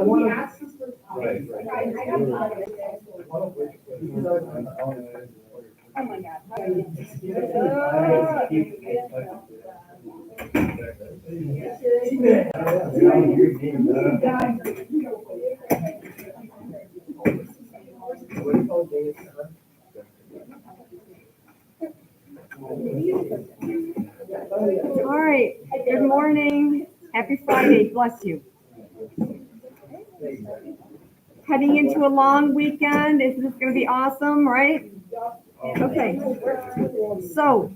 he asked us for. Right. I don't know. Oh my God. All right, good morning. Happy Friday, bless you. Heading into a long weekend. This is going to be awesome, right? Okay, so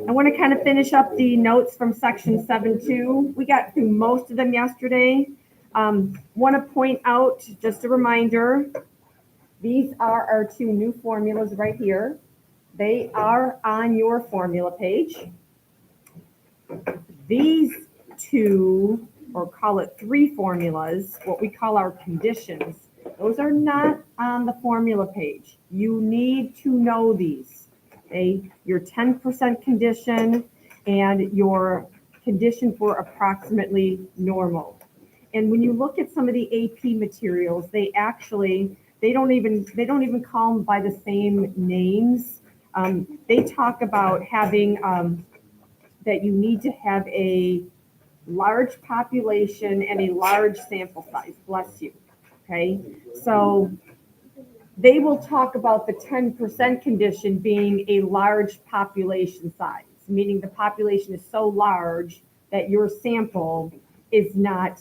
I want to kind of finish up the notes from section 7.2. We got through most of them yesterday. Want to point out, just a reminder, these are our two new formulas right here. They are on your formula page. These two, or call it three formulas, what we call our conditions, those are not on the formula page. You need to know these. Okay? Your 10% condition and your condition for approximately normal. And when you look at some of the AP materials, they don't even call them by the same names. They talk about having that you need to have a large population and a large sample size. Bless you. Okay, so they will talk about the 10% condition being a large population size, meaning the population is so large that your sample is not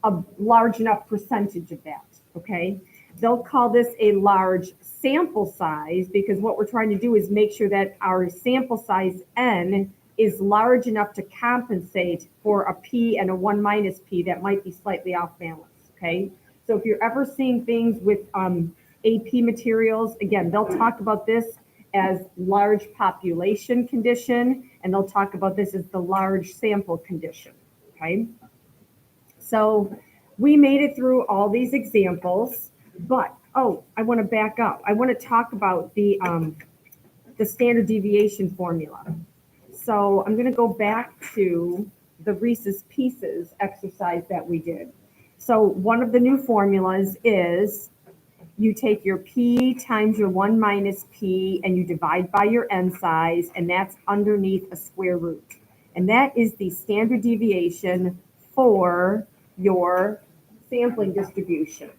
a large enough percentage of that. Okay, they'll call this a large sample size because what we're trying to do is make sure that our sample size N is large enough to compensate for a P and a 1 minus P that might be slightly off balance. Okay, so if you're ever seeing things with AP materials, again, they'll talk about this as large population condition, and they'll talk about this as the large sample condition. Okay, so we made it through all these examples, but I want to back up. I want to talk about the standard deviation formula. So I'm going to go back to the Reese's Pieces exercise that we did. So one of the new formulas is you take your P times your 1 minus P and you divide by your N size, and that's underneath a square root. And that is the standard deviation for your sampling distribution.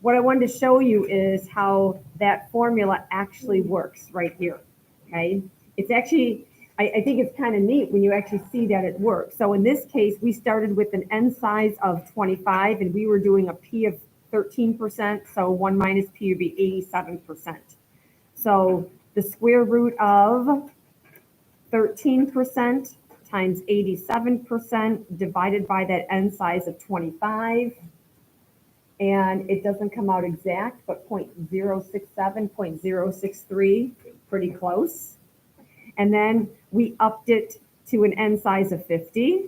What I wanted to show you is how that formula actually works right here. Okay, it's actually, I think it's kind of neat when you actually see that it works. So in this case, we started with an N size of 25 and we were doing a P of 13%. So 1 minus P would be 87%. So the square root of 13% times 87% divided by that N size of 25. And it doesn't come out exact, but 0.067, 0.063, pretty close. And then we upped it to an N size of 50.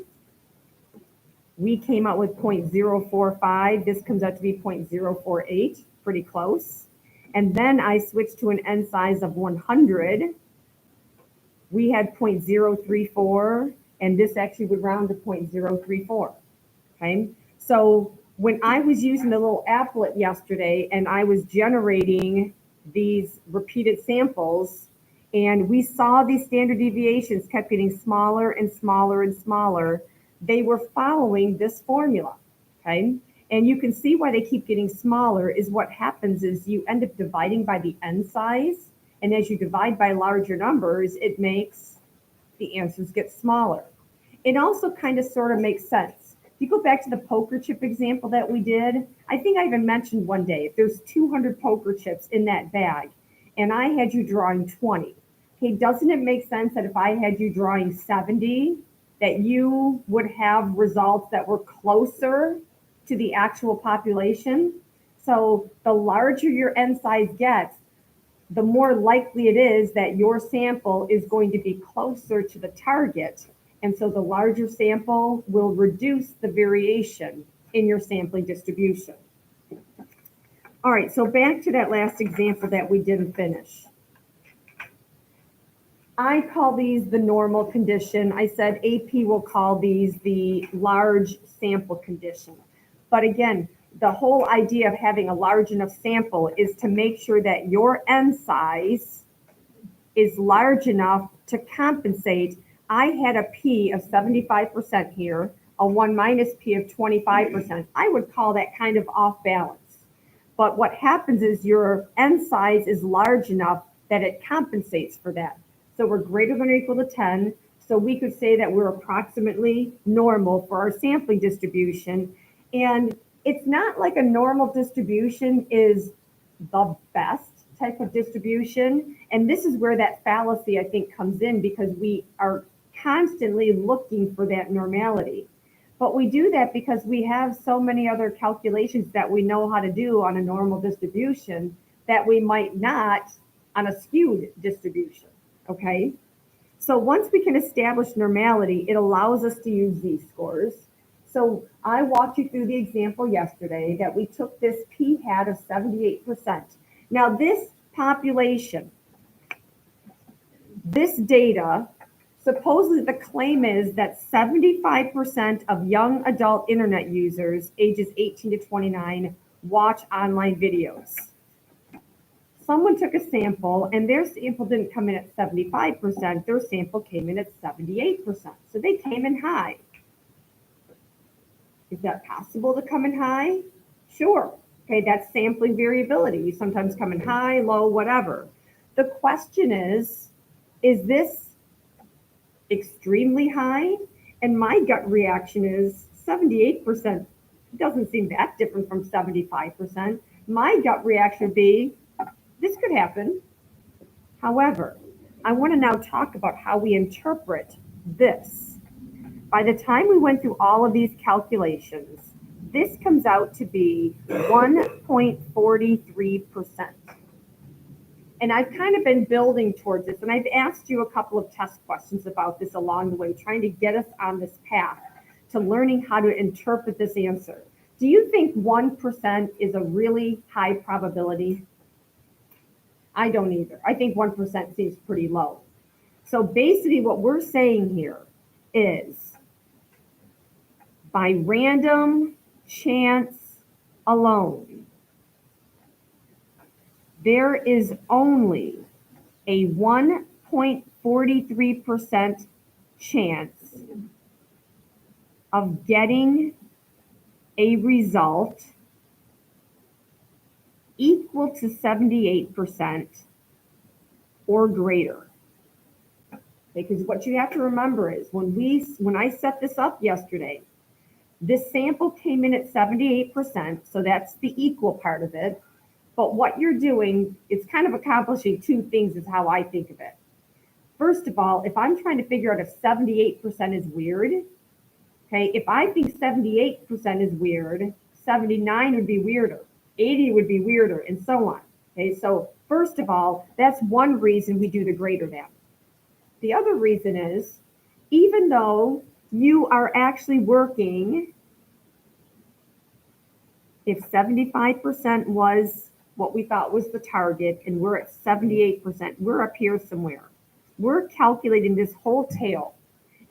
We came out with 0.045. This comes out to be 0.048, pretty close. And then I switched to an N size of 100. We had 0.034, and this actually would round to 0.034. Okay, so when I was using the little applet yesterday and I was generating these repeated samples, and we saw these standard deviations kept getting smaller and smaller and smaller, they were following this formula. Okay, and you can see why they keep getting smaller is what happens is you end up dividing by the N size. And as you divide by larger numbers, it makes the answers get smaller. It also kind of sort of makes sense. If you go back to the poker chip example that we did, I think I even mentioned one day, if there's 200 poker chips in that bag and I had you drawing 20, okay, doesn't it make sense that if I had you drawing 70, that you would have results that were closer to the actual population? So the larger your N size gets, the more likely it is that your sample is going to be closer to the target. And so the larger sample will reduce the variation in your sampling distribution. All right, so back to that last example that we didn't finish. I call these the normal condition. I said AP will call these the large sample condition. But again, the whole idea of having a large enough sample is to make sure that your N size is large enough to compensate. I had a P of 75% here, a 1 minus P of 25%. I would call that kind of off balance. But what happens is your N size is large enough that it compensates for that. So we're greater than or equal to 10. So we could say that we're approximately normal for our sampling distribution. And it's not like a normal distribution is the best type of distribution. And this is where that fallacy, I think, comes in, because we are constantly looking for that normality. But we do that because we have so many other calculations that we know how to do on a normal distribution that we might not on a skewed distribution. Okay, so once we can establish normality, it allows us to use these scores. So I walked you through the example yesterday that we took this p hat of 78%. Now this population, this data, supposedly the claim is that 75% of young adult internet users ages 18 to 29 watch online videos. Someone took a sample and their sample didn't come in at 75%, their sample came in at 78%. So they came in high. Is that possible to come in high? Sure. Okay, that's sampling variability. You sometimes come in high, low, whatever. The question is this extremely high? And my gut reaction is 78% doesn't seem that different from 75%. My gut reaction would be, this could happen. However, I want to now talk about how we interpret this. By the time we went through all of these calculations, this comes out to be 1.43%. And I've kind of been building towards this, and I've asked you a couple of test questions about this along the way, trying to get us on this path to learning how to interpret this answer. Do you think 1% is a really high probability? I don't either. I think 1% seems pretty low. So basically what we're saying here is by random chance alone, there is only a 1.43% chance of getting a result equal to 78% or greater. Because what you have to remember is when I set this up yesterday, this sample came in at 78%, so that's the equal part of it. But what you're doing is kind of accomplishing two things is how I think of it. First of all, if I'm trying to figure out if 78% is weird, okay, if I think 78% is weird, 79 would be weirder. 80 would be weirder, and so on. Okay, so first of all, that's one reason we do the greater than. The other reason is, even though you are actually working, if 75% was what we thought was the target, and we're at 78%, we're up here somewhere. We're calculating this whole tail.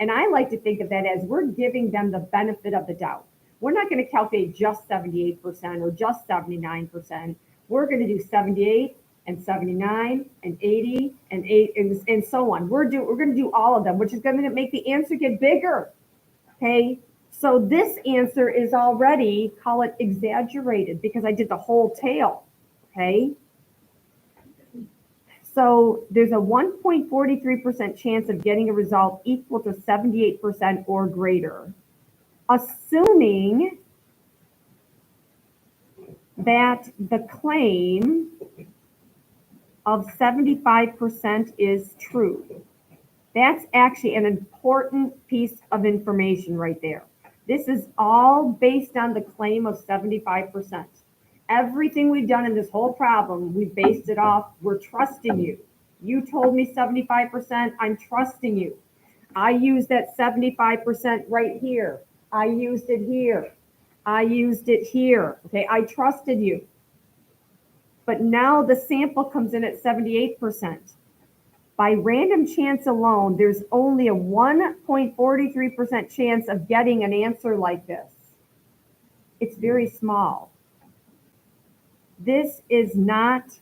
And I like to think of that as we're giving them the benefit of the doubt. We're not going to calculate just 78% or just 79%. We're going to do 78 and 79 and 80 and 8 and so on. We're going to do all of them, which is going to make the answer get bigger. Okay, so this answer is already, call it exaggerated, because I did the whole tail. Okay, so there's a 1.43% chance of getting a result equal to 78% or greater, assuming that the claim of 75% is true. That's actually an important piece of information right there. This is all based on the claim of 75%. Everything we've done in this whole problem, we based it off, we're trusting you. You told me 75%, I'm trusting you. I used that 75% right here. I used it here. I used it here. Okay, I trusted you. But now the sample comes in at 78%. By random chance alone, there's only a 1.43% chance of getting an answer like this. It's very small. This is not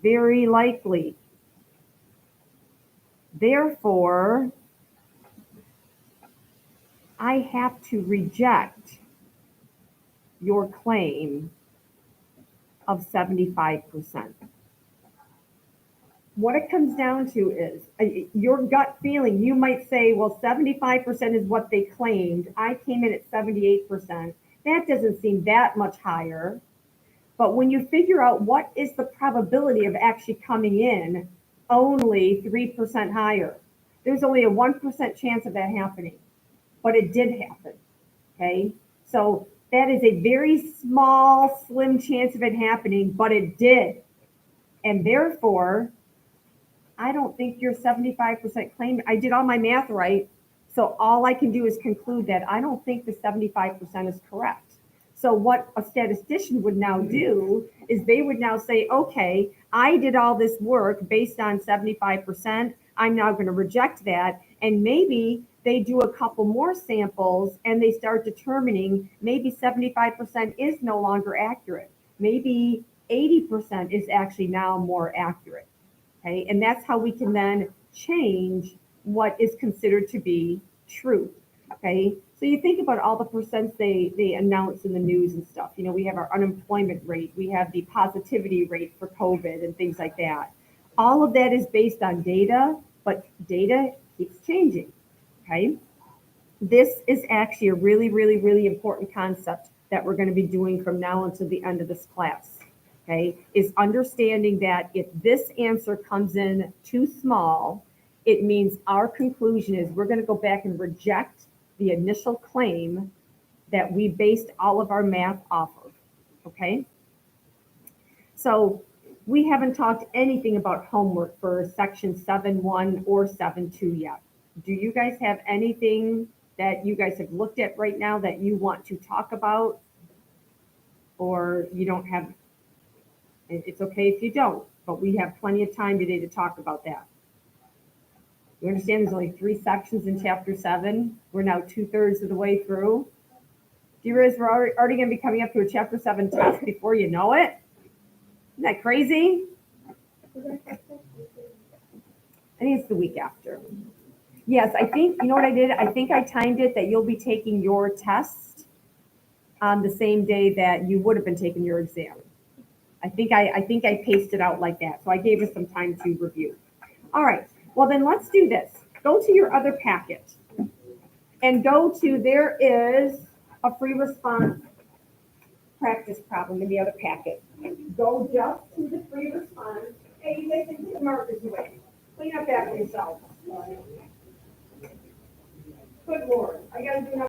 very likely. Therefore, I have to reject your claim of 75%. What it comes down to is your gut feeling. You might say, well, 75% is what they claimed. I came in at 78%. That doesn't seem that much higher. But when you figure out what is the probability of actually coming in only 3% higher, there's only a 1% chance of that happening. But it did happen. Okay. So that is a very small, slim chance of it happening, but it did. And therefore, I don't think your 75% claim, I did all my math right. So all I can do is conclude that I don't think the 75% is correct. So what a statistician would now do is they would now say, okay, I did all this work based on 75%. I'm now going to reject that. And maybe they do a couple more samples and they start determining maybe 75% is no longer accurate. Maybe 80% is actually now more accurate. Okay, and that's how we can then change what is considered to be truth. Okay, so you think about all the percents they announce in the news and stuff. You know, we have our unemployment rate, we have the positivity rate for COVID and things like that. All of that is based on data, but data keeps changing. Okay, this is actually a really, really, really important concept that we're going to be doing from now until the end of this class. Okay, is understanding that if this answer comes in too small, it means our conclusion is we're going to go back and reject the initial claim that we based all of our math off of. Okay, so we haven't talked anything about homework for section 7.1 or 7.2 yet. Do you guys have anything that you guys have looked at right now that you want to talk about, or you don't have? It's okay if you don't, but we have plenty of time today to talk about that. You understand there's only 3 sections in chapter 7. We're now 2/3 of the way through. Do you realize we're already going to be coming up to a chapter 7 test before you know it? Isn't that crazy? I think it's the week after. Yes, I think, you know what I did? I think I timed it that you'll be taking your test on the same day that you would have been taking your exam. I think I paced it out like that. So I gave us some time to review. All right. Well, then let's do this. Go to your other packet and go to, there is a free response practice problem in the other packet. Go just to the free response. Hey, you guys can put the markers away. Clean up after yourself. Good Lord. I got to do